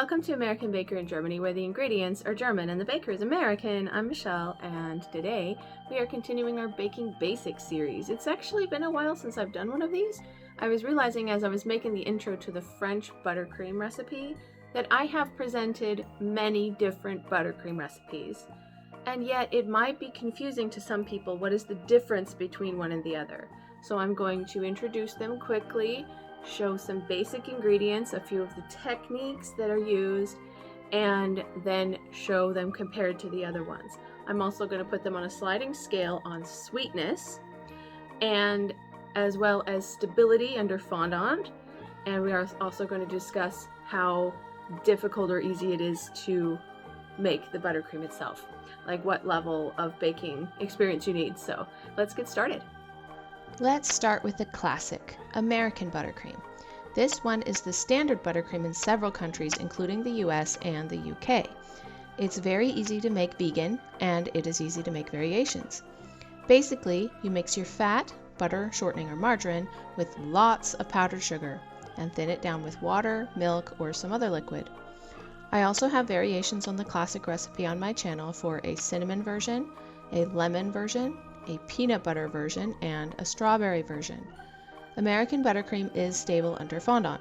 Welcome to American Baker in Germany, where the ingredients are German and the baker is American. I'm Michelle, and today we are continuing our Baking Basics series. It's actually been a while since I've done one of these. I was realizing as I was making the intro to the French buttercream recipe that I have presented many different buttercream recipes, and yet it might be confusing to some people what is the difference between one and the other. So I'm going to introduce them quickly, show some basic ingredients, a few of the techniques that are used, and then show them compared to the other ones. I'm also going to put them on a sliding scale on sweetness and as well as stability under fondant, and we are also going to discuss how difficult or easy it is to make the buttercream itself, like what level of baking experience you need. So let's get started. Let's start with the classic, American buttercream. This one is the standard buttercream in several countries, including the US and the UK. It's very easy to make vegan, and it is easy to make variations. Basically, you mix your fat, butter, shortening, or margarine with lots of powdered sugar, and thin it down with water, milk, or some other liquid. I also have variations on the classic recipe on my channel for a cinnamon version, a lemon version, a peanut butter version, and a strawberry version. American buttercream is stable under fondant.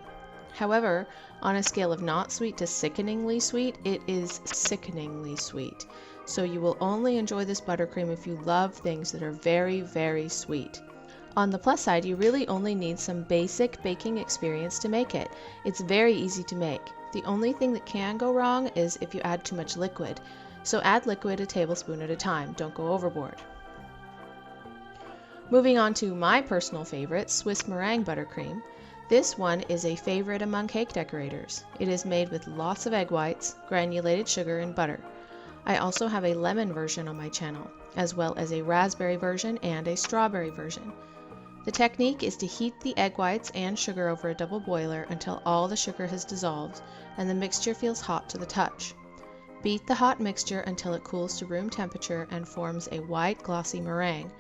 However, on a scale of not sweet to sickeningly sweet, it is sickeningly sweet. So you will only enjoy this buttercream if you love things that are very, very sweet. On the plus side, you really only need some basic baking experience to make it. It's very easy to make. The only thing that can go wrong is if you add too much liquid. So add liquid a tablespoon at a time. Don't go overboard. Moving on to my personal favorite, Swiss meringue buttercream. This one is a favorite among cake decorators. It is made with lots of egg whites, granulated sugar, and butter. I also have a lemon version on my channel, as well as a raspberry version and a strawberry version. The technique is to heat the egg whites and sugar over a double boiler until all the sugar has dissolved and the mixture feels hot to the touch. Beat the hot mixture until it cools to room temperature and forms a white glossy meringue.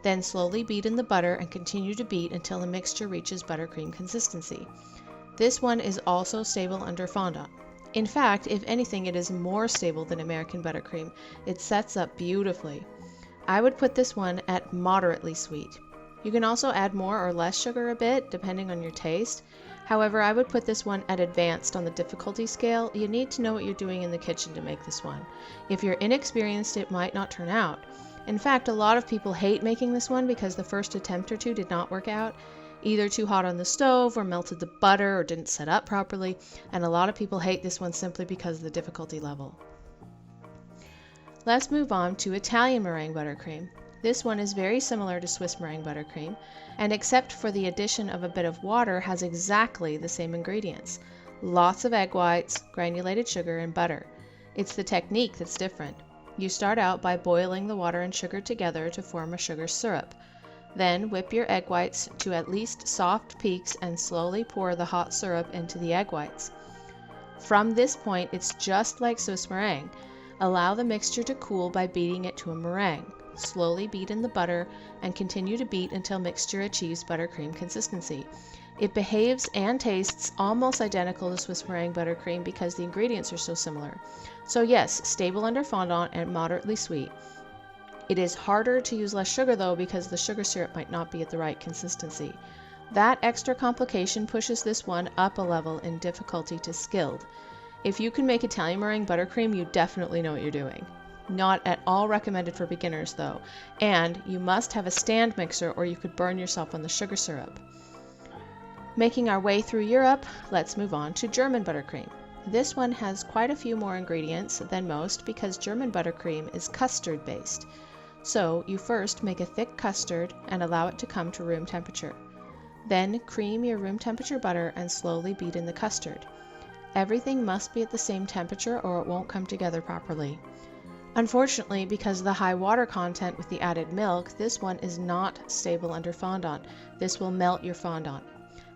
Then slowly beat in the butter and continue to beat until the mixture reaches buttercream consistency. This one is also stable under fondant. In fact, if anything, it is more stable than American buttercream. It sets up beautifully. I would put this one at moderately sweet. You can also add more or less sugar a bit, depending on your taste. However, I would put this one at advanced on the difficulty scale. You need to know what you're doing in the kitchen to make this one. If you're inexperienced, it might not turn out. In fact, a lot of people hate making this one because the first attempt or two did not work out, either too hot on the stove or melted the butter or didn't set up properly, and a lot of people hate this one simply because of the difficulty level. Let's move on to Italian meringue buttercream. This one is very similar to Swiss meringue buttercream, and except for the addition of a bit of water, has exactly the same ingredients. Lots of egg whites, granulated sugar, and butter. It's the technique that's different. You start out by boiling the water and sugar together to form a sugar syrup. Then whip your egg whites to at least soft peaks and slowly pour the hot syrup into the egg whites. From this point, it's just like Swiss meringue. Allow the mixture to cool by beating it to a meringue. Slowly beat in the butter and continue to beat until mixture achieves buttercream consistency. It behaves and tastes almost identical to Swiss meringue buttercream because the ingredients are so similar. So yes, stable under fondant and moderately sweet. It is harder to use less sugar though because the sugar syrup might not be at the right consistency. That extra complication pushes this one up a level in difficulty to skilled. If you can make Italian meringue buttercream, you definitely know what you're doing. Not at all recommended for beginners though, and you must have a stand mixer or you could burn yourself on the sugar syrup. Making our way through Europe, let's move on to German buttercream. This one has quite a few more ingredients than most because German buttercream is custard based. So you first make a thick custard and allow it to come to room temperature. Then cream your room temperature butter and slowly beat in the custard. Everything must be at the same temperature or it won't come together properly. Unfortunately, because of the high water content with the added milk, this one is not stable under fondant. This will melt your fondant.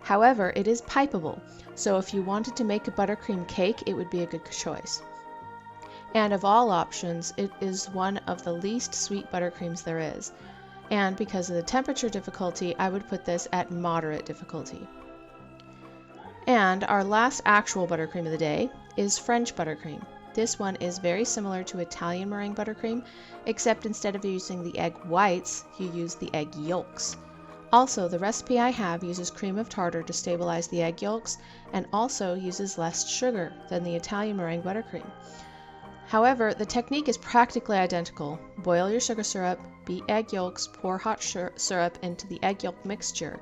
However, it is pipeable, so if you wanted to make a buttercream cake, it would be a good choice. And of all options, it is one of the least sweet buttercreams there is. And because of the temperature difficulty, I would put this at moderate difficulty. And our last actual buttercream of the day is French buttercream. This one is very similar to Italian meringue buttercream, except instead of using the egg whites, you use the egg yolks. Also, the recipe I have uses cream of tartar to stabilize the egg yolks and also uses less sugar than the Italian meringue buttercream. However, the technique is practically identical. Boil your sugar syrup, beat egg yolks, pour hot syrup into the egg yolk mixture.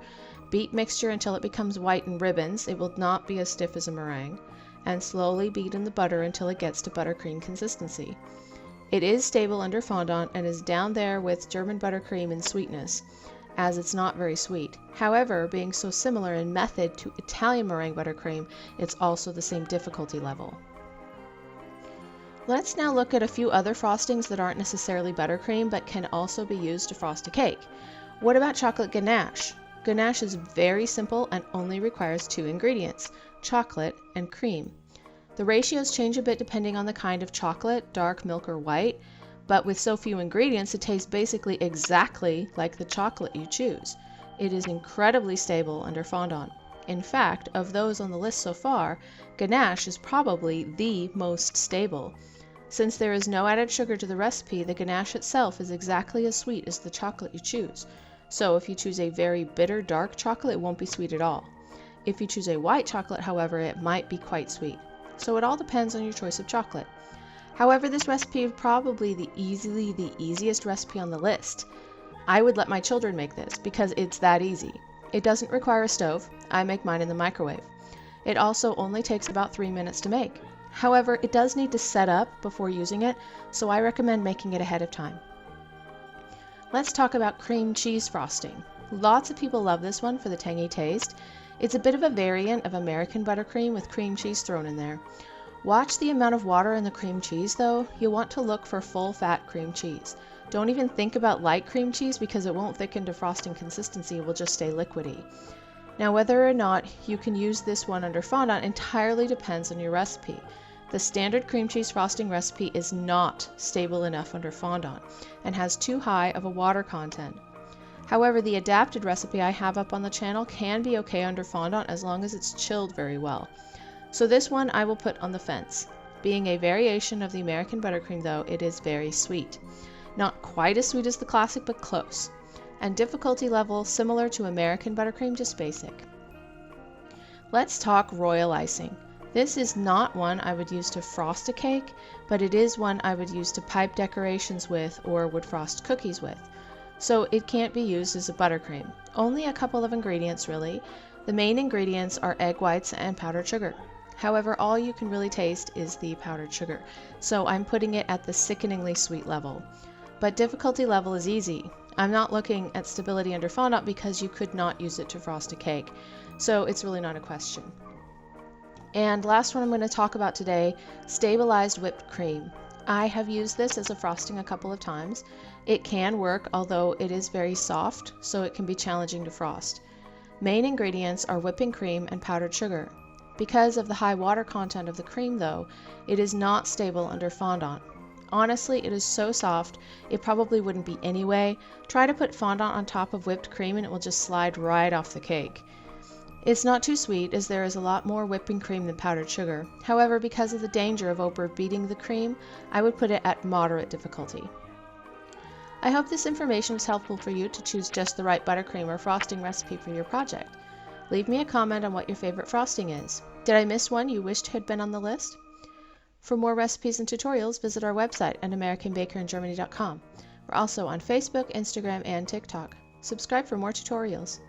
Beat mixture until it becomes white in ribbons. It will not be as stiff as a meringue. And slowly beat in the butter until it gets to buttercream consistency. It is stable under fondant and is down there with German buttercream in sweetness, as it's not very sweet. However, being so similar in method to Italian meringue buttercream, it's also the same difficulty level. Let's now look at a few other frostings that aren't necessarily buttercream but can also be used to frost a cake. What about chocolate ganache? Ganache is very simple and only requires 2 ingredients, chocolate and cream. The ratios change a bit depending on the kind of chocolate, dark, milk, or white, but with so few ingredients it tastes basically exactly like the chocolate you choose. It is incredibly stable under fondant. In fact, of those on the list so far, ganache is probably the most stable. Since there is no added sugar to the recipe, the ganache itself is exactly as sweet as the chocolate you choose. So if you choose a very bitter dark chocolate, it won't be sweet at all. If you choose a white chocolate, however, it might be quite sweet. So it all depends on your choice of chocolate. However, this recipe is probably the easiest recipe on the list. I would let my children make this because it's that easy. It doesn't require a stove. I make mine in the microwave. It also only takes about 3 minutes to make. However, it does need to set up before using it, so I recommend making it ahead of time. Let's talk about cream cheese frosting. Lots of people love this one for the tangy taste. It's a bit of a variant of American buttercream with cream cheese thrown in there. Watch the amount of water in the cream cheese though. You'll want to look for full fat cream cheese. Don't even think about light cream cheese because it won't thicken to frosting consistency, it will just stay liquidy. Now whether or not you can use this one under fondant entirely depends on your recipe. The standard cream cheese frosting recipe is not stable enough under fondant and has too high of a water content. However, the adapted recipe I have up on the channel can be okay under fondant as long as it's chilled very well. So this one I will put on the fence. Being a variation of the American buttercream though, it is very sweet. Not quite as sweet as the classic, but close. And difficulty level similar to American buttercream, just basic. Let's talk royal icing. This is not one I would use to frost a cake, but it is one I would use to pipe decorations with or would frost cookies with. So it can't be used as a buttercream. Only a couple of ingredients really. The main ingredients are egg whites and powdered sugar. However, all you can really taste is the powdered sugar, so I'm putting it at the sickeningly sweet level. But difficulty level is easy. I'm not looking at stability under fondant because you could not use it to frost a cake, so it's really not a question. And last one I'm going to talk about today, stabilized whipped cream. I have used this as a frosting a couple of times. It can work, although it is very soft, so it can be challenging to frost. Main ingredients are whipping cream and powdered sugar. Because of the high water content of the cream though, it is not stable under fondant. Honestly, it is so soft, it probably wouldn't be anyway. Try to put fondant on top of whipped cream and it will just slide right off the cake. It's not too sweet as there is a lot more whipping cream than powdered sugar. However, because of the danger of overbeating the cream, I would put it at moderate difficulty. I hope this information was helpful for you to choose just the right buttercream or frosting recipe for your project. Leave me a comment on what your favorite frosting is. Did I miss one you wished had been on the list? For more recipes and tutorials, visit our website at AmericanBakerInGermany.com. We're also on Facebook, Instagram, and TikTok. Subscribe for more tutorials.